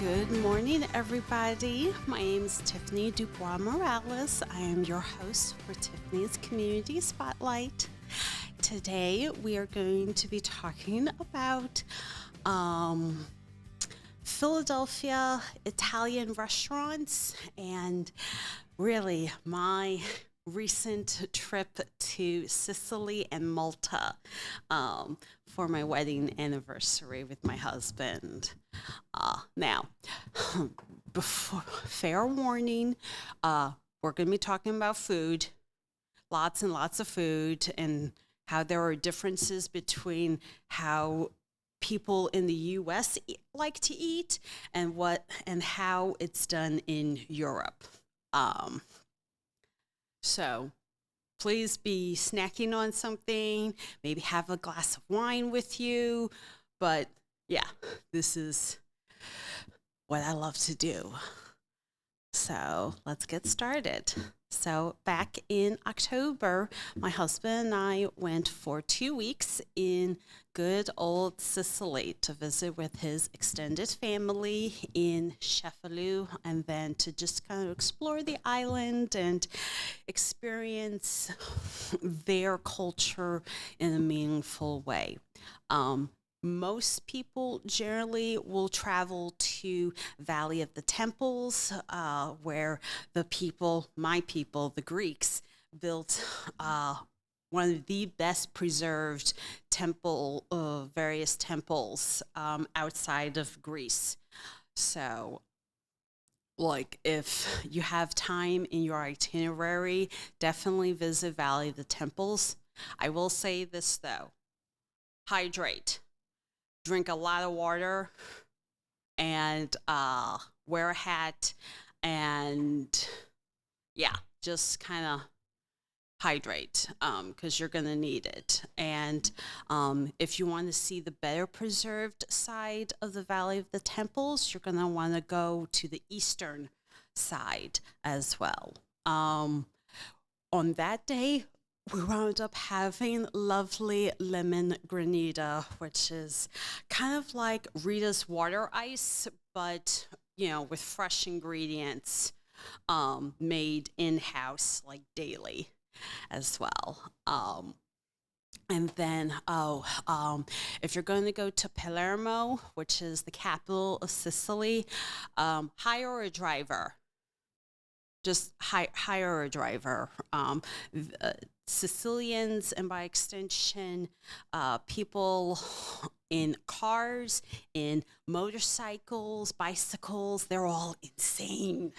Good morning, everybody. My name is Tiffany DuBois-Morales. I am your host for Tiffany's Community Spotlight. Today, we are going to be talking about Philadelphia Italian restaurants and really my recent trip to Sicily and Malta for my wedding anniversary with my husband. Now, before fair warning, we're going to be talking about food, lots and lots of food, and how there are differences between how people in the U.S. Like to eat and how it's done in Europe. So please be snacking on something, maybe have a glass of wine with you. But yeah, this is what I love to do. So let's get started. So back in October, my husband and I went for 2 weeks in good old Sicily to visit with his extended family in Cefalù, and then to just kind of explore the island and experience their culture in a meaningful way. Most people generally will travel to Valley of the Temples, where my people, the Greeks, built one of the best preserved various temples outside of Greece. So, like, if you have time in your itinerary, definitely visit Valley of the Temples. I will say this though, hydrate. Drink a lot of water and wear a hat and yeah, just kind of hydrate because you're going to need it. And if you want to see the better preserved side of the Valley of the Temples, you're going to want to go to the eastern side as well. On that day, we wound up having lovely lemon granita, which is kind of like Rita's water ice, but with fresh ingredients made in-house, like daily as well. And then, if you're going to go to Palermo, which is the capital of Sicily, hire a driver. Just hire a driver. Sicilians, and by extension, people in cars, in motorcycles, bicycles, they're all insane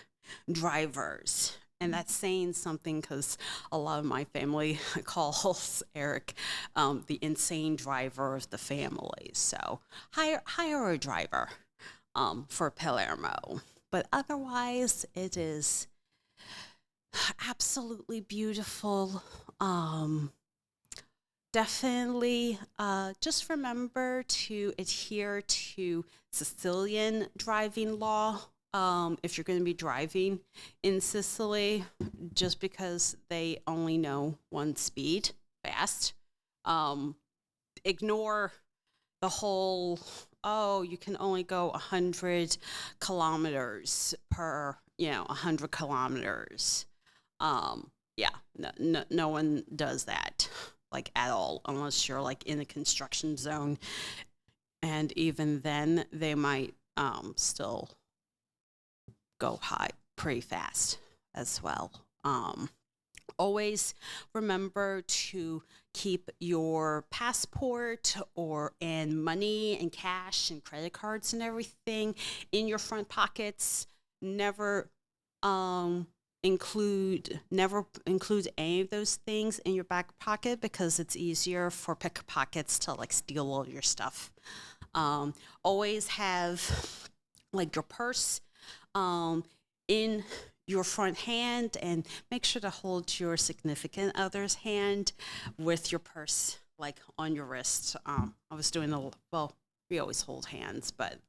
drivers. And that's saying something because a lot of my family calls Eric the insane driver of the family. So hire a driver for Palermo. But otherwise, it is absolutely beautiful. Definitely just remember to adhere to Sicilian driving law if you're going to be driving in Sicily, just because they only know one speed, fast. Ignore the whole, you can only go 100 kilometers per, 100 kilometers. No one does that, like, at all, unless you're like in a construction zone, and even then they might still go high pretty fast as well. Always remember to keep your passport and money and cash and credit cards and everything in your front pockets. Never include any of those things in your back pocket, because it's easier for pickpockets to like steal all your stuff. Always have like your purse in your front hand, and make sure to hold your significant other's hand with your purse like on your wrist. I was doing we always hold hands, but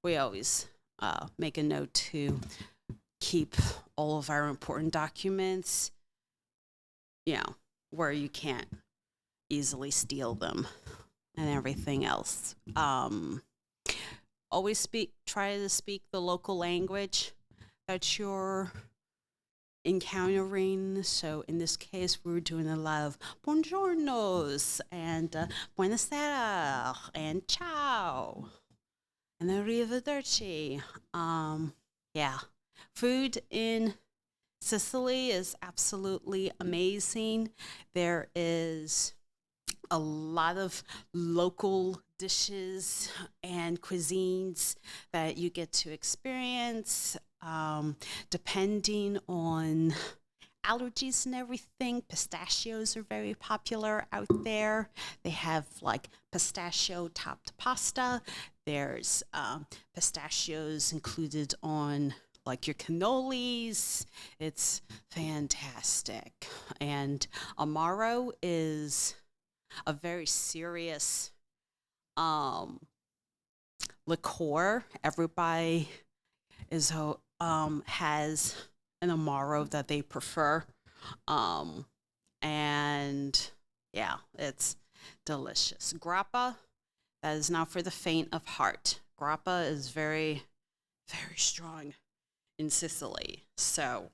we always make a note to keep all of our important documents, where you can't easily steal them and everything else. always try to speak the local language that you're encountering. So in this case, we were doing a lot of buongiornos and buonasera and ciao and arrivederci. Yeah, food in Sicily is absolutely amazing. There is a lot of local dishes and cuisines that you get to experience, depending on allergies and everything. Pistachios are very popular out there. They have like pistachio topped pasta. There's pistachios included on like your cannolis. It's fantastic. And Amaro is a very serious liqueur. Everybody has an Amaro that they prefer. And yeah, it's delicious. Grappa, that is not for the faint of heart. Grappa is very, very strong in Sicily. So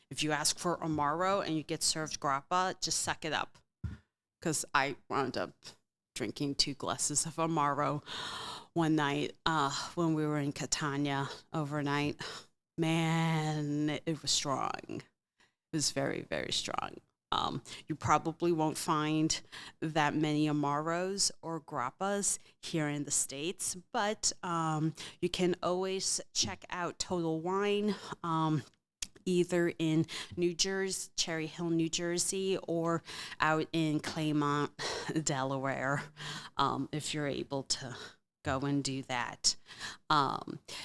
if you ask for Amaro and you get served grappa, just suck it up. Because I wound up drinking 2 glasses of Amaro one night when we were in Catania overnight. Man, it was strong. It was very, very strong. You probably won't find that many Amaros or Grappas here in the States, but you can always check out Total Wine, either in New Jersey, Cherry Hill, New Jersey, or out in Claymont, Delaware, if you're able to go and do that.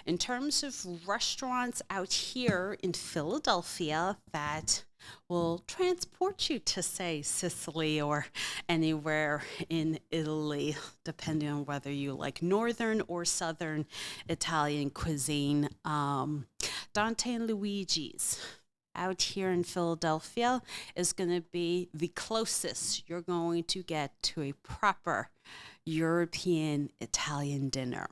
In terms of restaurants out here in Philadelphia that will transport you to, say, Sicily or anywhere in Italy, depending on whether you like northern or southern Italian cuisine. Dante and Luigi's out here in Philadelphia is going to be the closest you're going to get to a proper European Italian dinner.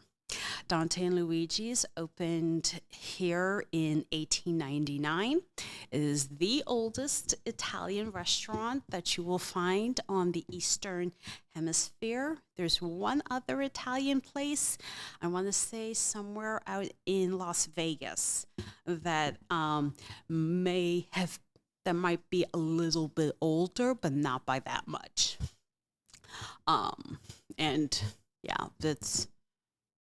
Dante and Luigi's opened here in 1899. It is the oldest Italian restaurant that you will find on the Eastern Hemisphere. There's one other Italian place, I want to say somewhere out in Las Vegas, that that might be a little bit older, but not by that much. And yeah, that's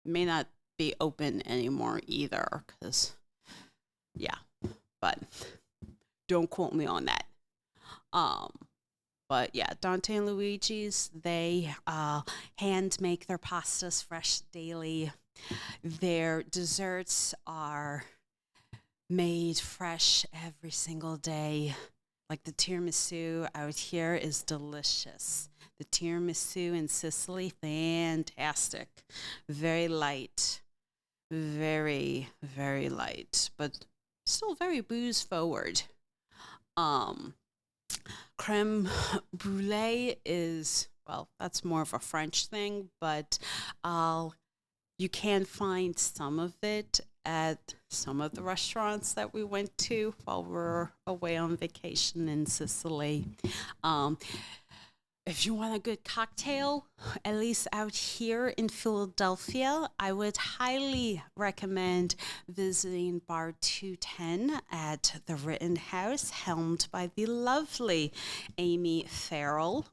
may not be open anymore either, because yeah, but don't quote me on that. But yeah, Dante and Luigi's, they hand make their pastas fresh daily. Their desserts are made fresh every single day. Like the tiramisu out here is delicious. The tiramisu in Sicily, fantastic. Very light. Very, very light, but still very booze forward. Creme brulee is, well, that's more of a French thing, but you can find some of it at some of the restaurants that we went to while we're away on vacation in Sicily. If you want a good cocktail, at least out here in Philadelphia, I would highly recommend visiting Bar 210 at the Rittenhouse, helmed by the lovely Amy Farrell.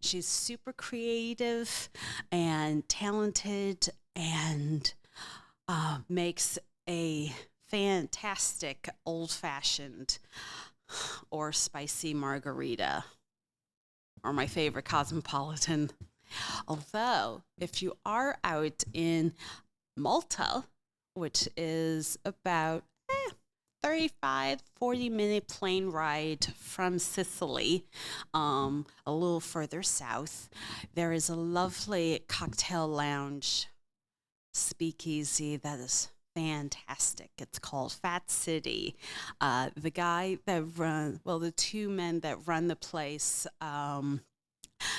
She's super creative and talented and makes a fantastic old-fashioned or spicy margarita, or my favorite, cosmopolitan. Although, if you are out in Malta, which is about 40-minute plane ride from Sicily, a little further south, there is a lovely cocktail lounge speakeasy that is fantastic. It's called Fat City. The two men that run the place,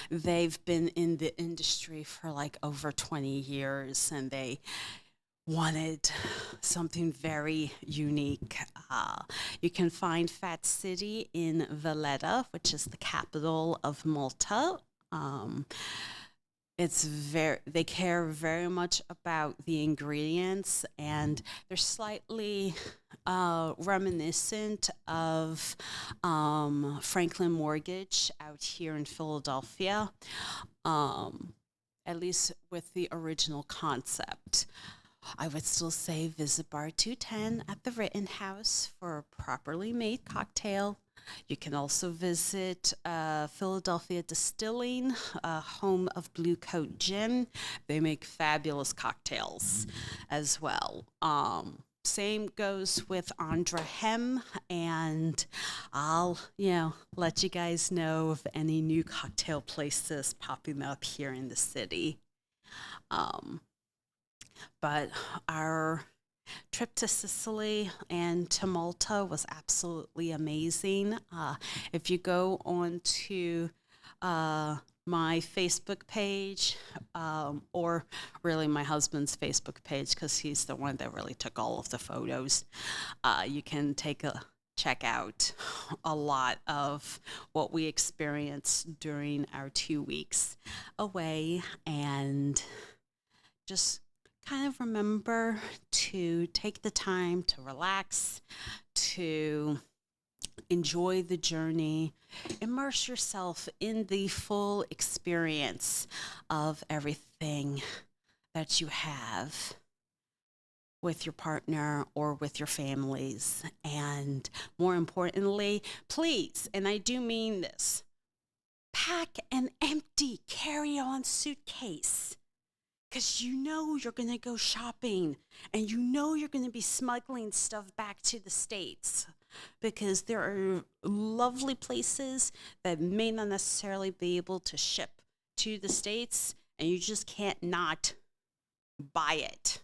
They've been in the industry for like over 20 years and they wanted something very unique. You can find Fat City in Valletta, which is the capital of Malta. Um, they care very much about the ingredients, and they're slightly reminiscent of Franklin Mortgage out here in Philadelphia, um, at least with the original concept. I would still say visit Bar 210 at the Rittenhouse for a properly made cocktail. You can also visit Philadelphia Distilling, home of Blue Coat Gin. They make fabulous cocktails as well. Same goes with Andra Hem, and I'll, let you guys know of any new cocktail places popping up here in the city. Um, but our trip to Sicily and to Malta was absolutely amazing. If you go on to my Facebook page, or really my husband's Facebook page, because he's the one that really took all of the photos, you can check out a lot of what we experienced during our 2 weeks away, and just kind of remember to take the time to relax, to enjoy the journey, immerse yourself in the full experience of everything that you have with your partner or with your families. And more importantly, please, and I do mean this, pack an empty carry-on suitcase. Because you're going to go shopping and you're going to be smuggling stuff back to the States, because there are lovely places that may not necessarily be able to ship to the States, and you just can't not buy it,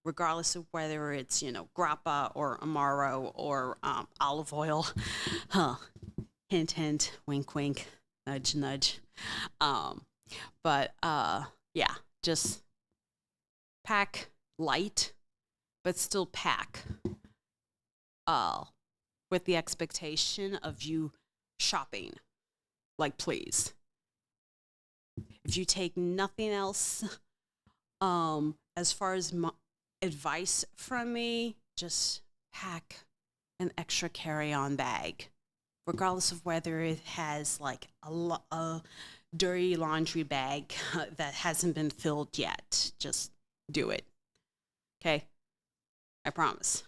regardless of whether it's, grappa or amaro or olive oil. Huh. Hint, hint, wink, wink, nudge, nudge. But yeah, just pack light, but still pack with the expectation of you shopping. Like, please. If you take nothing else, as far as advice from me, just pack an extra carry-on bag, regardless of whether it has like a dirty laundry bag that hasn't been filled yet. Just do it. Okay? I promise.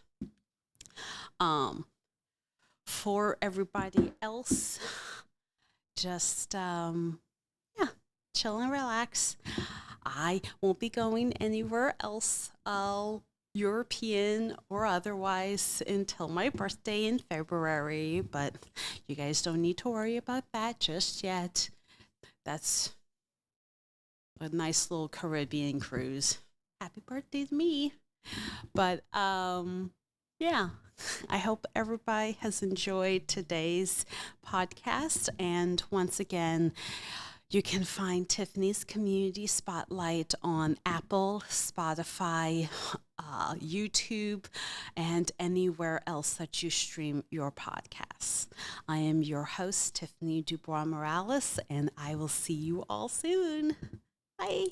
For everybody else, just chill and relax. I won't be going anywhere else, European or otherwise, until my birthday in February, but you guys don't need to worry about that just yet. That's a nice little Caribbean cruise. Happy birthday to me. But yeah, I hope everybody has enjoyed today's podcast. And once again, you can find Tiffany's Community Spotlight on Apple, Spotify, YouTube, and anywhere else that you stream your podcasts. I am your host, Tiffany DuBois-Morales, and I will see you all soon. Bye.